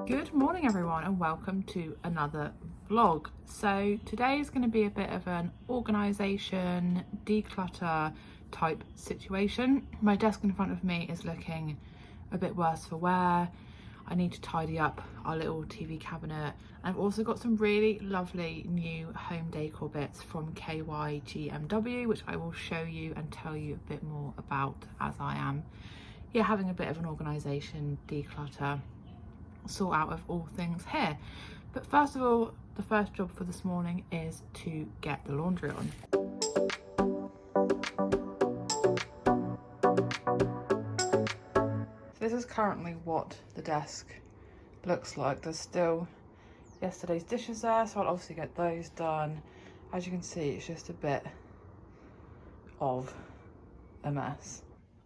Good morning everyone and welcome to another vlog. So today is going to be a bit of an organisation, declutter type situation. My desk in front of me is looking a bit worse for wear. I need to tidy up our little TV cabinet. I've also got some really lovely new home decor bits from KYGMW, which I will show you and tell you a bit more about as I am having a bit of an organisation, declutter, sort out of all things here. But first of all, the first job for this morning is to get the laundry on. So this is currently what the desk looks like. There's still yesterday's dishes there, so I'll obviously get those done. As you can see, it's just a bit of a mess.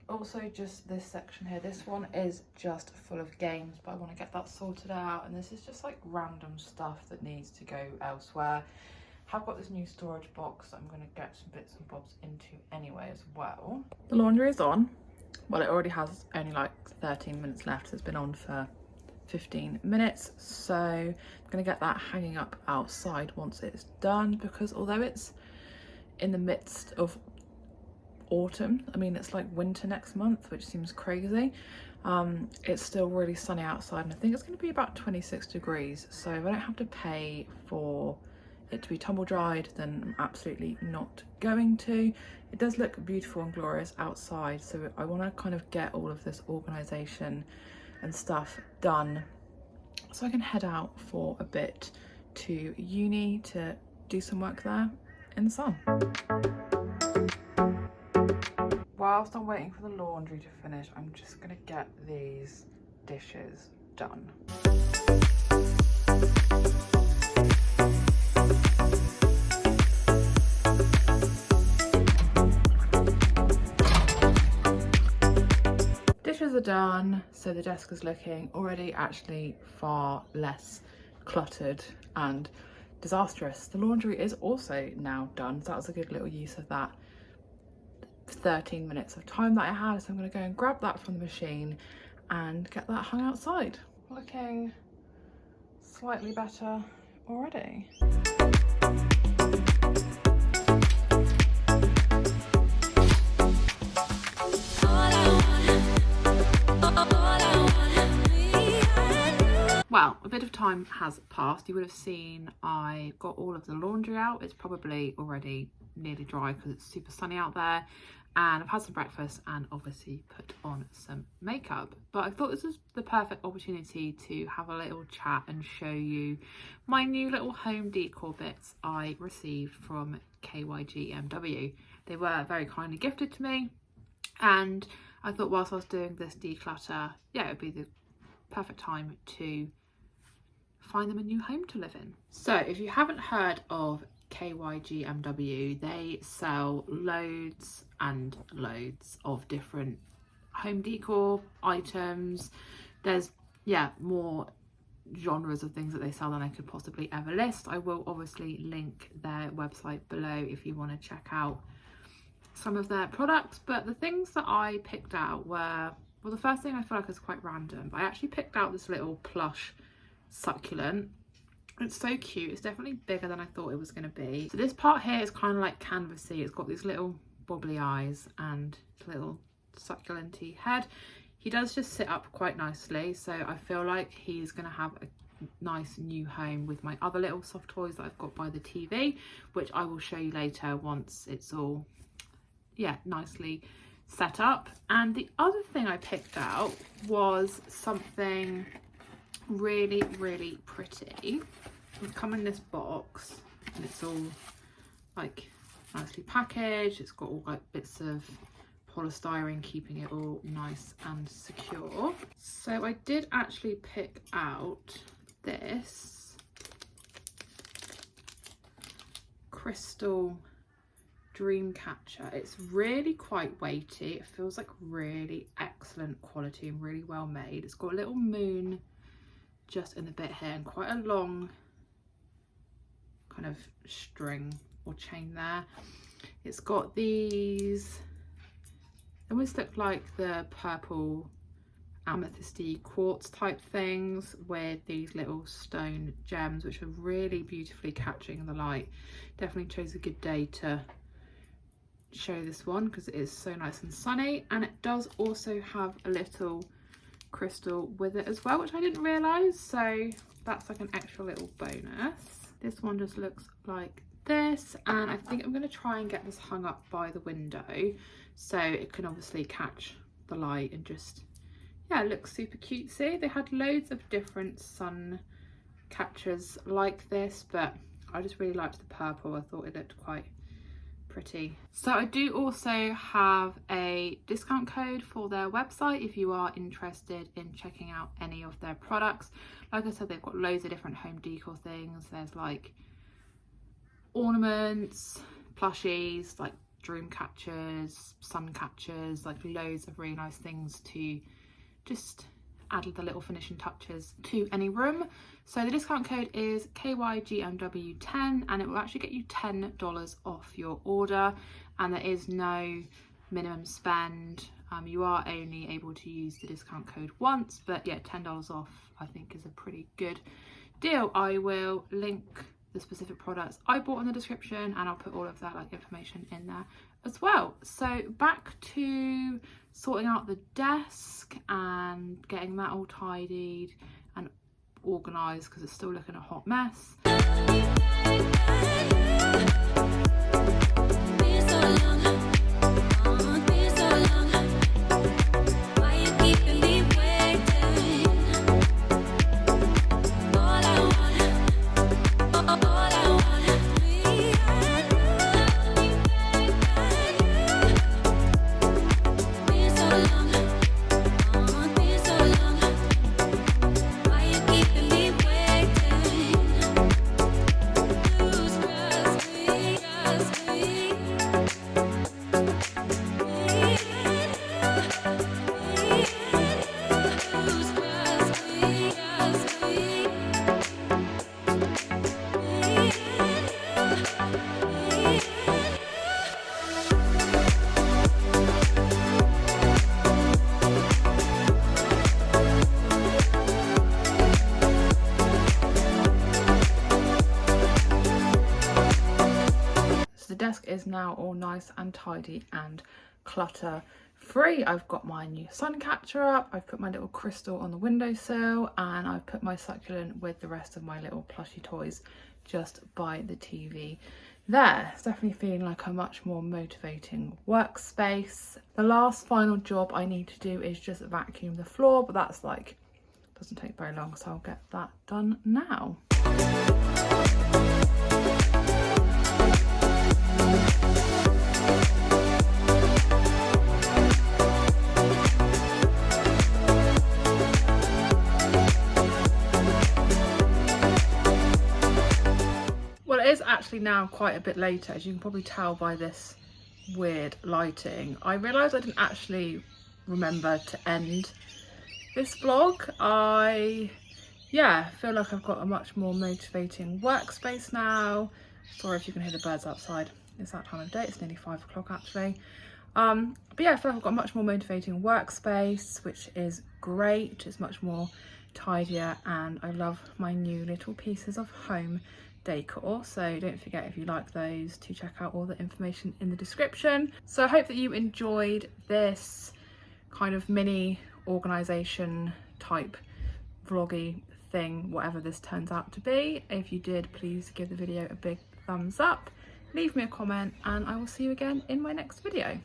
Also, just this section here, this one is just full of games, but I want to get that sorted out, and this is just like random stuff that needs to go elsewhere. I've got this new storage box that I'm going to get some bits and bobs into anyway as well. The laundry is on. Well, it already has only like 13 minutes left, so it's been on for 15 minutes, so I'm going to get that hanging up outside once it's done, because although it's in the midst of autumn, I mean it's like winter next month, which seems crazy, it's still really sunny outside, and I think it's going to be about 26 degrees, so if I don't have to pay for it to be tumble dried, then I'm absolutely not going to. It does look beautiful and glorious outside, so I want to kind of get all of this organisation and stuff done so I can head out for a bit to uni to do some work there in the sun. Whilst I'm waiting for the laundry to finish, I'm just going to get these dishes done. Dishes are done, so the desk is looking already actually far less cluttered and disastrous. The laundry is also now done, so that was a good little use of that 13 minutes of time that I had, so I'm going to go and grab that from the machine and get that hung outside. Looking slightly better already. Well, a bit of time has passed. You would have seen I got all of the laundry out. It's probably already nearly dry because it's super sunny out there, and I've had some breakfast and obviously put on some makeup. But I thought this was the perfect opportunity to have a little chat and show you my new little home decor bits I received from KYGMW. They were very kindly gifted to me, and I thought whilst I was doing this declutter, it would be the perfect time to find them a new home to live in. So if you haven't heard of KYGMW, they sell loads and loads of different home decor items. There's more genres of things that they sell than I could possibly ever list. I will obviously link their website below if you want to check out some of their products, but the things that I picked out were, well, the first thing I feel like is quite random, but I actually picked out this little plush succulent. It's so cute. It's definitely bigger than I thought it was going to be. So this part here is kind of like canvasy. It's got these little bobbly eyes and little succulenty head. He does just sit up quite nicely, so I feel like he's going to have a nice new home with my other little soft toys that I've got by the TV, which I will show you later once it's all nicely set up. And the other thing I picked out was something really, really pretty. It's come in this box and it's all like nicely packaged. It's got all like bits of polystyrene keeping it all nice and secure. So I did actually pick out this crystal dream catcher. It's really quite weighty. It feels like really excellent quality and really well made. It's got a little moon just in the bit here and quite a long kind of string or chain there. It's got these, they almost look like the purple amethysty quartz type things with these little stone gems, which are really beautifully catching the light. Definitely chose a good day to show this one because it is so nice and sunny, and it does also have a little crystal with it as well, which I didn't realise, so that's like an extra little bonus. This one just looks like this, and I think I'm going to try and get this hung up by the window so it can obviously catch the light and just, yeah, it looks super cutesy. They had loads of different sun catchers like this, but I just really liked the purple. I thought it looked quite pretty. So I do also have a discount code for their website if you are interested in checking out any of their products. Like I said, they've got loads of different home decor things. There's like ornaments, plushies, like dream catchers, sun catchers, like loads of really nice things to just add the little finishing touches to any room. So the discount code is KYGMW10, and it will actually get you $10 off your order, and there is no minimum spend. You are only able to use the discount code once, but yeah, $10 off I think is a pretty good deal. I will link the specific products I bought in the description, and I'll put all of that like information in there as well. So back to sorting out the desk and getting that all tidied and organised because it's still looking a hot mess. Desk is now all nice and tidy and clutter free. I've got my new sun catcher up, I've put my little crystal on the windowsill, and I've put my succulent with the rest of my little plushy toys just by the TV there. It's definitely feeling like a much more motivating workspace. The last final job I need to do is just vacuum the floor, but that's like, doesn't take very long, so I'll get that done now. Is actually now quite a bit later, as you can probably tell by this weird lighting. I realised I didn't actually remember to end this vlog. I feel like I've got a much more motivating workspace now. Sorry if you can hear the birds outside, it's that time of day, it's nearly 5 o'clock actually. But yeah, I feel like I've got a much more motivating workspace, which is great. It's much more tidier, and I love my new little pieces of home decor. So don't forget, if you like those, to check out all the information in the description. So I hope that you enjoyed this kind of mini organisation type vloggy thing, whatever this turns out to be. If you did, please give the video a big thumbs up, leave me a comment, and I will see you again in my next video.